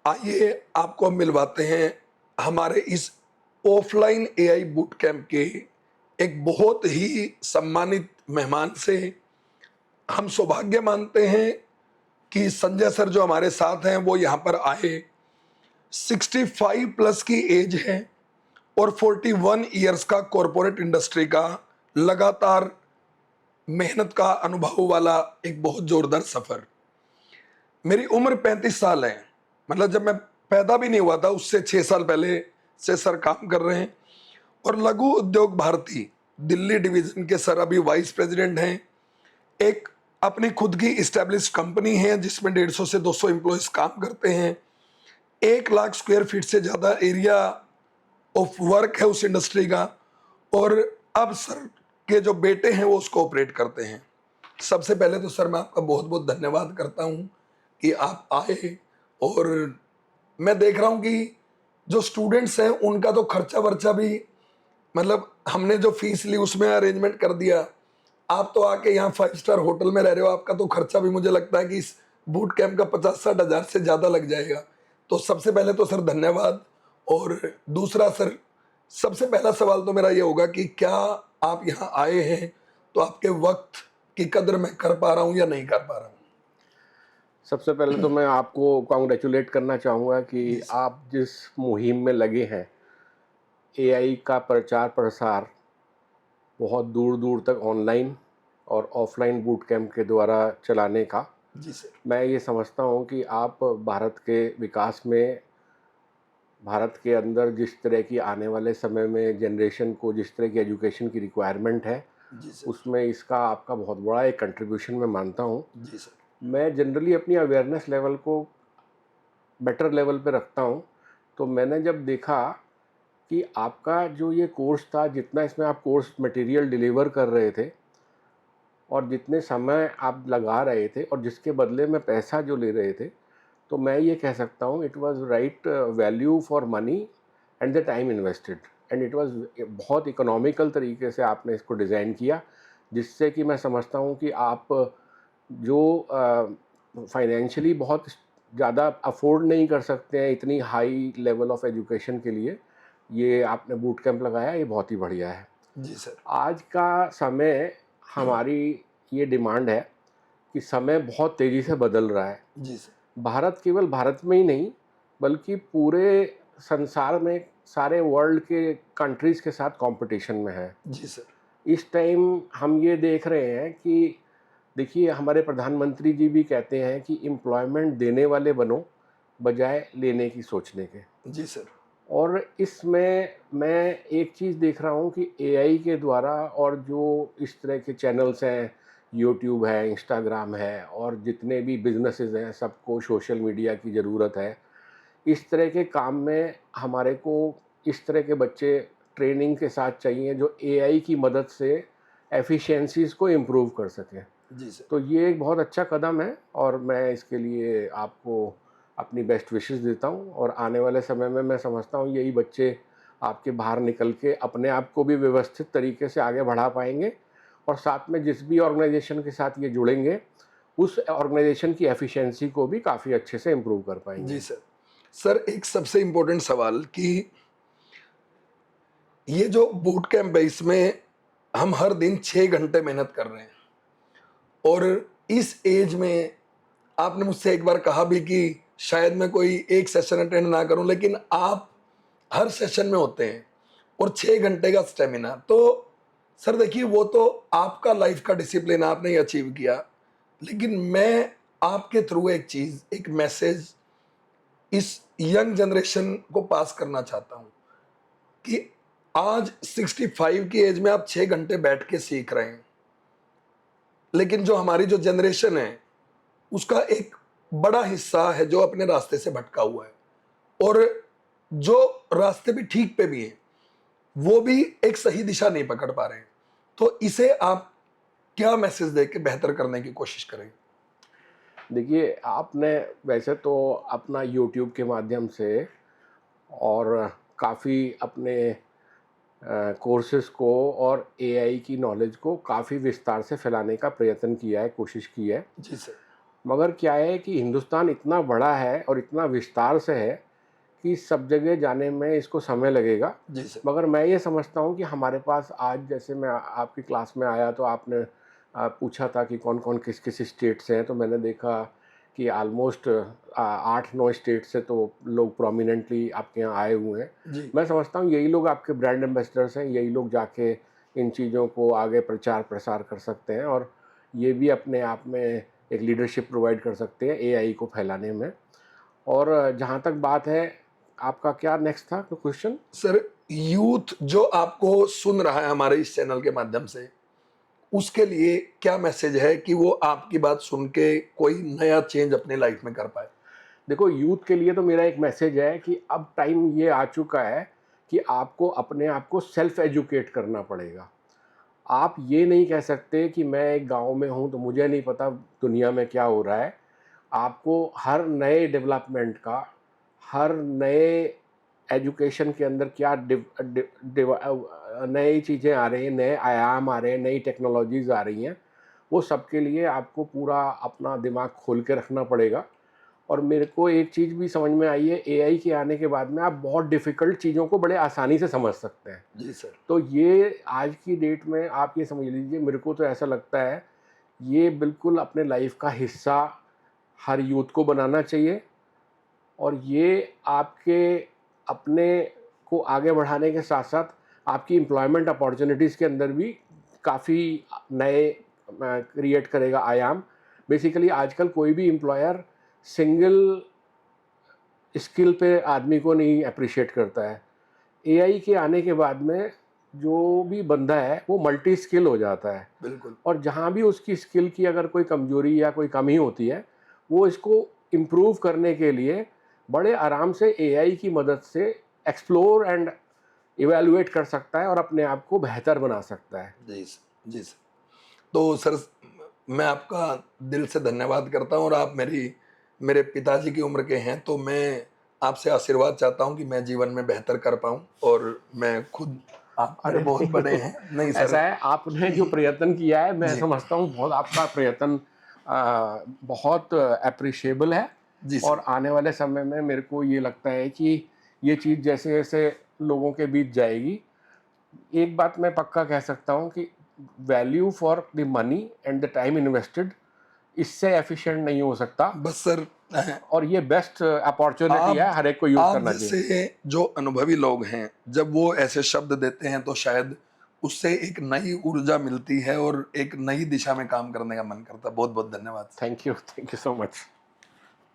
आइए आपको हम मिलवाते हैं हमारे इस ऑफलाइन एआई बूट कैंप के एक बहुत ही सम्मानित मेहमान से। हम सौभाग्य मानते हैं कि संजय सर जो हमारे साथ हैं वो यहाँ पर आए। 65 प्लस की एज है और 41 ईयर्स का कॉरपोरेट इंडस्ट्री का लगातार मेहनत का अनुभव वाला एक बहुत जोरदार सफर। मेरी उम्र 35 साल है, मतलब जब मैं पैदा भी नहीं हुआ था उससे 6 साल पहले से सर काम कर रहे हैं। और लघु उद्योग भारती दिल्ली डिवीजन के सर अभी वाइस प्रेसिडेंट हैं। एक अपनी खुद की इस्टेब्लिश कंपनी है जिसमें 150 से 200 एम्प्लॉयज काम करते हैं। 1 लाख स्क्वायर फीट से ज़्यादा एरिया ऑफ वर्क है उस इंडस्ट्री का। और अब सर के जो बेटे हैं वो उसको ऑपरेट करते हैं। सबसे पहले तो सर मैं आपका बहुत बहुत धन्यवाद करता हूँ कि आप आए। और मैं देख रहा हूँ कि जो स्टूडेंट्स हैं उनका तो खर्चा वर्चा भी, मतलब हमने जो फीस ली उसमें अरेंजमेंट कर दिया। आप तो आके यहाँ 5 स्टार होटल में रह रहे हो, आपका तो खर्चा भी मुझे लगता है कि इस बूट कैंप का 50-60 हज़ार से ज़्यादा लग जाएगा। तो सबसे पहले तो सर धन्यवाद। और दूसरा सर, सबसे पहला सवाल तो मेरा ये होगा कि क्या आप यहाँ आए हैं तो आपके वक्त की कदर मैं कर पा रहा हूँ या नहीं कर पा रहा हूँ? सबसे पहले तो मैं आपको कॉन्ग्रेचुलेट करना चाहूँगा कि जी सर। आप जिस मुहिम में लगे हैं, एआई का प्रचार प्रसार बहुत दूर दूर तक ऑनलाइन और ऑफलाइन बूट कैंप के द्वारा चलाने का, जी सर। मैं ये समझता हूँ कि आप भारत के विकास में, भारत के अंदर जिस तरह की आने वाले समय में जनरेशन को जिस तरह की एजुकेशन की रिक्वायरमेंट है, जी सर। उसमें इसका आपका बहुत बड़ा एक कंट्रीब्यूशन मैं मानता हूँ। जी सर। मैं जनरली अपनी अवेयरनेस लेवल को बेटर लेवल पे रखता हूँ। तो मैंने जब देखा कि आपका जो ये कोर्स था, जितना इसमें आप कोर्स मटेरियल डिलीवर कर रहे थे और जितने समय आप लगा रहे थे और जिसके बदले में पैसा जो ले रहे थे, तो मैं ये कह सकता हूँ it was right value for money and the time invested, and it was बहुत इकोनॉमिकल तरीके से आपने इसको डिज़ाइन किया, जिससे कि मैं समझता हूँ कि आप जो फाइनेंशियली बहुत ज़्यादा अफोर्ड नहीं कर सकते हैं इतनी हाई लेवल ऑफ एजुकेशन के लिए, ये आपने बूट कैंप लगाया, ये बहुत ही बढ़िया है। जी सर। आज का समय, हमारी ये डिमांड है कि समय बहुत तेज़ी से बदल रहा है। जी सर। भारत केवल भारत में ही नहीं, बल्कि पूरे संसार में सारे वर्ल्ड के कंट्रीज़ के साथ कंपटीशन में है। जी सर। इस टाइम हम ये देख रहे हैं कि देखिए, हमारे प्रधानमंत्री जी भी कहते हैं कि एम्प्लॉयमेंट देने वाले बनो, बजाय लेने की सोचने के। जी सर। और इसमें मैं एक चीज़ देख रहा हूँ कि एआई के द्वारा, और जो इस तरह के चैनल्स हैं, यूट्यूब है, इंस्टाग्राम है, और जितने भी बिजनेसेस हैं, सबको सोशल मीडिया की ज़रूरत है। इस तरह के काम में हमारे को इस तरह के बच्चे ट्रेनिंग के साथ चाहिए जो एआई की मदद से एफिशिएंसीज़ को इम्प्रूव कर सकें। जी सर। तो ये एक बहुत अच्छा कदम है और मैं इसके लिए आपको अपनी बेस्ट विशेस देता हूँ, और आने वाले समय में मैं समझता हूँ यही बच्चे आपके बाहर निकल के अपने आप को भी व्यवस्थित तरीके से आगे बढ़ा पाएंगे, और साथ में जिस भी ऑर्गेनाइजेशन के साथ ये जुड़ेंगे, उस ऑर्गेनाइजेशन की एफिशिएंसी को भी काफ़ी अच्छे से इम्प्रूव कर जी पाएंगे। सर। सर एक सबसे इम्पोर्टेंट सवाल कि ये जो बूट कैंप है इसमें हम हर दिन 6 घंटे मेहनत कर रहे हैं। और इस एज में आपने मुझसे एक बार कहा भी कि शायद मैं कोई एक सेशन अटेंड ना करूं, लेकिन आप हर सेशन में होते हैं और 6 घंटे का स्टेमिना। तो सर देखिए, वो तो आपका लाइफ का डिसिप्लिन आपने अचीव किया, लेकिन मैं आपके थ्रू एक चीज, एक मैसेज इस यंग जनरेशन को पास करना चाहता हूं कि आज 65 की एज में आप 6 घंटे बैठ के सीख रहे हैं, लेकिन जो हमारी जो जनरेशन है उसका एक बड़ा हिस्सा है जो अपने रास्ते से भटका हुआ है। और जो रास्ते भी ठीक पे भी है वो भी एक सही दिशा नहीं पकड़ पा रहे हैं। तो इसे आप क्या मैसेज दे के बेहतर करने की कोशिश करें? देखिए, आपने वैसे तो अपना यूट्यूब के माध्यम से और काफ़ी अपने कोर्सेज़ को और एआई की नॉलेज को काफ़ी विस्तार से फैलाने का प्रयत्न किया है, कोशिश की है। जी सर। मगर क्या है कि हिंदुस्तान इतना बड़ा है और इतना विस्तार से है कि सब जगह जाने में इसको समय लगेगा। जी सर। मगर मैं ये समझता हूँ कि हमारे पास आज, जैसे मैं आपकी क्लास में आया तो आपने पूछा था कि कौन कौन किस किस स्टेट से हैं, तो मैंने देखा कि ऑलमोस्ट 8-9 स्टेट से तो लोग प्रोमिनेंटली आपके यहाँ आए हुए हैं। जी मैं समझता हूँ यही लोग आपके ब्रांड एम्बेसडर्स हैं, यही लोग जाके इन चीज़ों को आगे प्रचार प्रसार कर सकते हैं और ये भी अपने आप में एक लीडरशिप प्रोवाइड कर सकते हैं एआई को फैलाने में। और जहाँ तक बात है, आपका क्या नेक्स्ट था क्वेश्चन? सर, यूथ जो आपको सुन रहा है हमारे इस चैनल के माध्यम से, उसके लिए क्या मैसेज है कि वो आपकी बात सुन के कोई नया चेंज अपने लाइफ में कर पाए? देखो, यूथ के लिए तो मेरा एक मैसेज है कि अब टाइम ये आ चुका है कि आपको अपने आप को सेल्फ एजुकेट करना पड़ेगा। आप ये नहीं कह सकते कि मैं एक गांव में हूं तो मुझे नहीं पता दुनिया में क्या हो रहा है। आपको हर नए डेवलपमेंट का, हर नए एजुकेशन के अंदर क्या नई चीज़ें आ रही हैं, नए आयाम आ रहे हैं, नई टेक्नोलॉजीज़ आ रही हैं, वो सबके लिए आपको पूरा अपना दिमाग खोल के रखना पड़ेगा। और मेरे को एक चीज़ भी समझ में आई है, एआई के आने के बाद में आप बहुत डिफ़िकल्ट चीज़ों को बड़े आसानी से समझ सकते हैं। जी सर। तो ये आज की डेट में आप ये समझ लीजिए, मेरे को तो ऐसा लगता है ये बिल्कुल अपने लाइफ का हिस्सा हर यूथ को बनाना चाहिए। और ये आपके अपने को आगे बढ़ाने के साथ साथ आपकी एम्प्लॉयमेंट अपॉर्चुनिटीज़ के अंदर भी काफ़ी नए क्रिएट करेगा आयाम। बेसिकली आजकल कोई भी एम्प्लॉयर सिंगल स्किल पे आदमी को नहीं अप्रिशिएट करता है। एआई के आने के बाद में जो भी बंदा है वो मल्टी स्किल हो जाता है। बिल्कुल। और जहाँ भी उसकी स्किल की अगर कोई कमजोरी या कोई कमी होती है, वो इसको इम्प्रूव करने के लिए बड़े आराम से एआई की मदद से एक्सप्लोर एंड इवेलुएट कर सकता है और अपने आप को बेहतर बना सकता है। जी सर। जी सर। तो सर, मैं आपका दिल से धन्यवाद करता हूँ, और आप मेरे पिताजी की उम्र के हैं, तो मैं आपसे आशीर्वाद चाहता हूँ कि मैं जीवन में बेहतर कर पाऊँ, और मैं खुद, आप मेरे अरे बहुत बड़े हैं। नहीं ऐसा सर। है, आपने जो प्रयत्न किया है मैं जी। समझता हूँ बहुत आपका प्रयत्न बहुत अप्रिशिएबल है। जी सर। और आने वाले समय में मेरे को ये लगता है कि ये चीज़ जैसे जैसे लोगों के बीच जाएगी, एक बात मैं पक्का कह सकता हूँ कि value for the money and the time invested इससे एफिशिएंट नहीं हो सकता। बस सर, और ये बेस्ट अपॉर्चुनिटी है, आप हर एक को यूज़ आप करना चाहिए। जैसे जो अनुभवी लोग हैं, जब वो ऐसे शब्द देते हैं तो शायद उससे एक नई ऊर्जा मिलती है और एक नई दिशा में काम करने का मन करता है। बहुत बहुत धन्यवाद। Thank you so much.